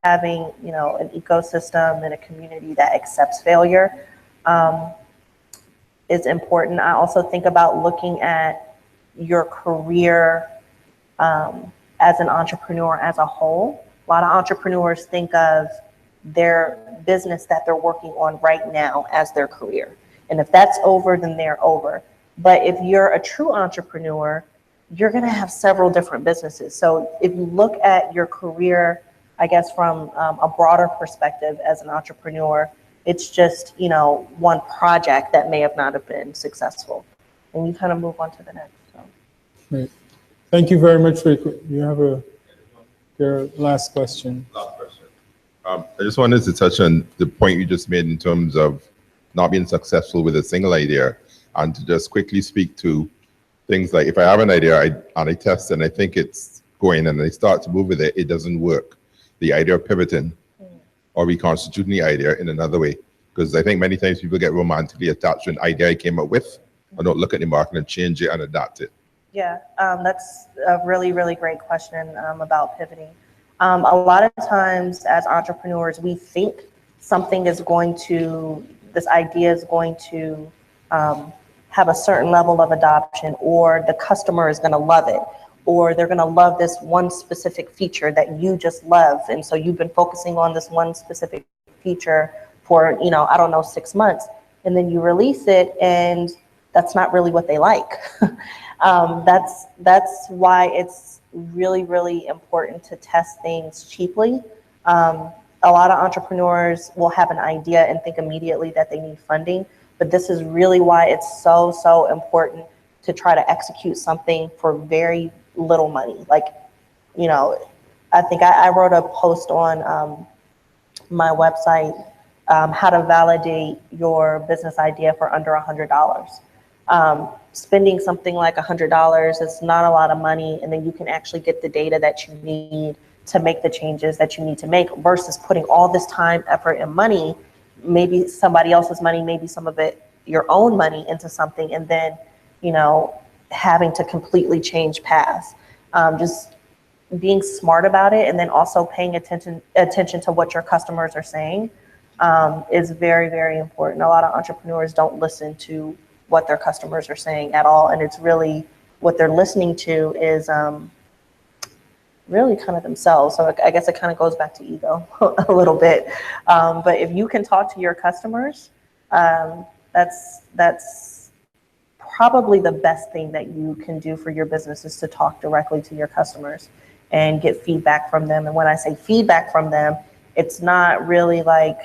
having, you know, an ecosystem and a community that accepts failure is important. I also think about looking at your career as an entrepreneur as a whole. A lot of entrepreneurs think of their business that they're working on right now as their career. And if that's over, then they're over. But if you're a true entrepreneur, you're going to have several different businesses. So if you look at your career, I guess from a broader perspective as an entrepreneur, it's just, you know, one project that may have not have been successful. And you kind of move on to the next. So. Right. Thank you very much. You have your last question. Last question. I just wanted to touch on the point you just made in terms of not being successful with a single idea, and to just quickly speak to things like, if I have an idea and I test and I think it's going and I start to move with it, it doesn't work. The idea of pivoting or reconstituting the idea in another way. Because I think many times people get romantically attached to an idea I came up with, or don't look at the market and change it and adapt it. Yeah, that's a really, really great question about pivoting. A lot of times as entrepreneurs, we think something is going to, this idea is going to have a certain level of adoption, or the customer is going to love it, or they're going to love this one specific feature that you just love. And so you've been focusing on this one specific feature for, you know, I don't know, 6 months, and then you release it and that's not really what they like. That's why it's really, really important to test things cheaply. A lot of entrepreneurs will have an idea and think immediately that they need funding, but this is really why it's so important to try to execute something for very little money. Like, you know, I think I wrote a post on my website, how to validate your business idea for under $100. Spending something like $100 is not a lot of money, and then you can actually get the data that you need to make the changes that you need to make, versus putting all this time, effort, and money, maybe somebody else's money, maybe some of it your own money, into something, and then, you know, having to completely change paths. Just being smart about it, and then also paying attention to what your customers are saying is very, very important. A lot of entrepreneurs don't listen to what their customers are saying at all, and it's really what they're listening to is really kind of themselves. So I guess it kind of goes back to ego a little bit. But if you can talk to your customers, that's probably the best thing that you can do for your business, is to talk directly to your customers and get feedback from them. And when I say feedback from them, it's not really like,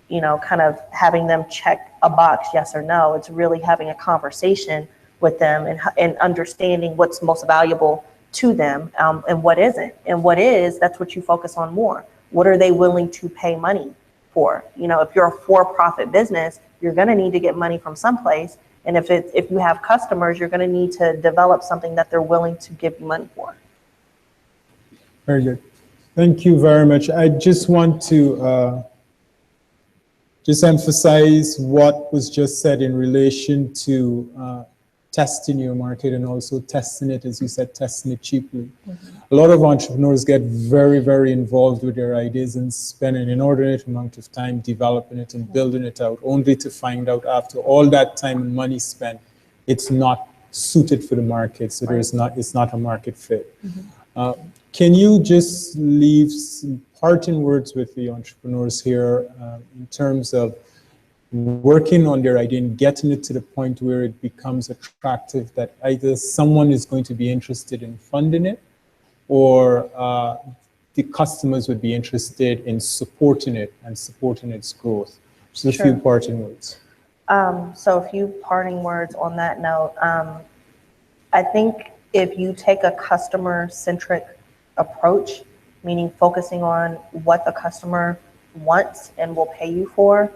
you know, kind of having them check a box, yes or no. It's really having a conversation with them and understanding what's most valuable to them, and what isn't. And what is, that's what you focus on more. What are they willing to pay money for? You know, if you're a for-profit business, you're going to need to get money from someplace. And if you have customers, you're going to need to develop something that they're willing to give you money for. Very good. Thank you very much. I just want to just emphasize what was just said in relation to testing your market, and also testing it, as you said, testing it cheaply. A lot of entrepreneurs get very, very involved with their ideas and spend an inordinate amount of time developing it and building it out, only to find out after all that time and money spent, it's not suited for the market. So it's not a market fit. Can you just leave some parting words with the entrepreneurs here in terms of working on their idea and getting it to the point where it becomes attractive, that either someone is going to be interested in funding it, or the customers would be interested in supporting it and supporting its growth? Just a few parting words. So a few parting words on that note. I think if you take a customer-centric approach, meaning focusing on what the customer wants and will pay you for,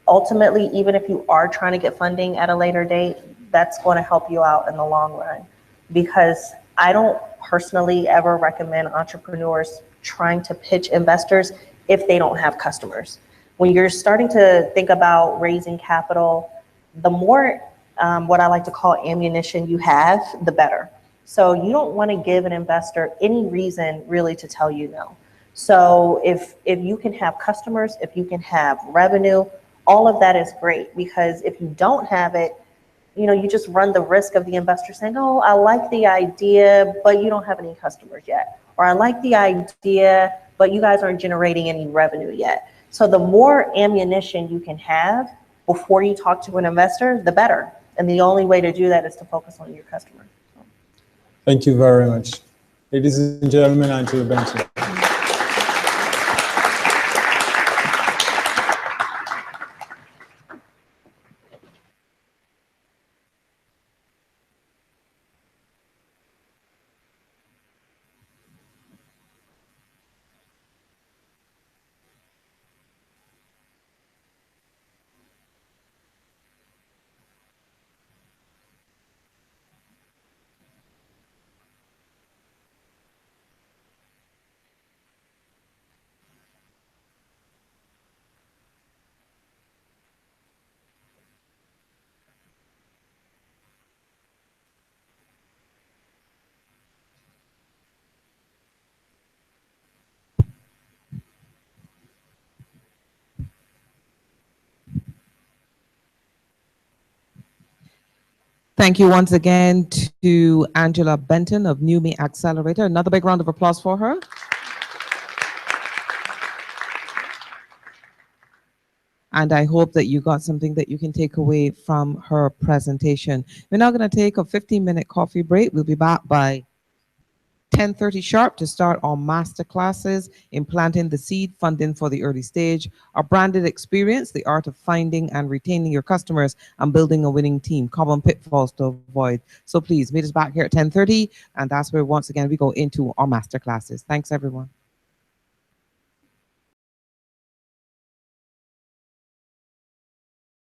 ultimately, even if you are trying to get funding at a later date, that's going to help you out in the long run. Because I don't personally ever recommend entrepreneurs trying to pitch investors if they don't have customers. When you're starting to think about raising capital, the more what I like to call ammunition you have, the better. So you don't want to give an investor any reason really to tell you no. So if you can have customers, if you can have revenue, all of that is great, because if you don't have it, you just run the risk of the investor saying, oh, I like the idea, but you don't have any customers yet. Or I like the idea, but you guys aren't generating any revenue yet. So the more ammunition you can have before you talk to an investor, the better. And the only way to do that is to focus on your customer. Thank you very much. Ladies and gentlemen, Angela Benton. Thank you once again to Angela Benton of NewMe Accelerator. Another big round of applause for her. And I hope that you got something that you can take away from her presentation. We're now going to take a 15-minute coffee break. We'll be back by 10:30 sharp to start our master classes in planting the seed, funding for the early stage, our branded experience, the art of finding and retaining your customers, and building a winning team, common pitfalls to avoid. So please meet us back here at 10:30, and that's where once again we go into our master classes. Thanks, everyone.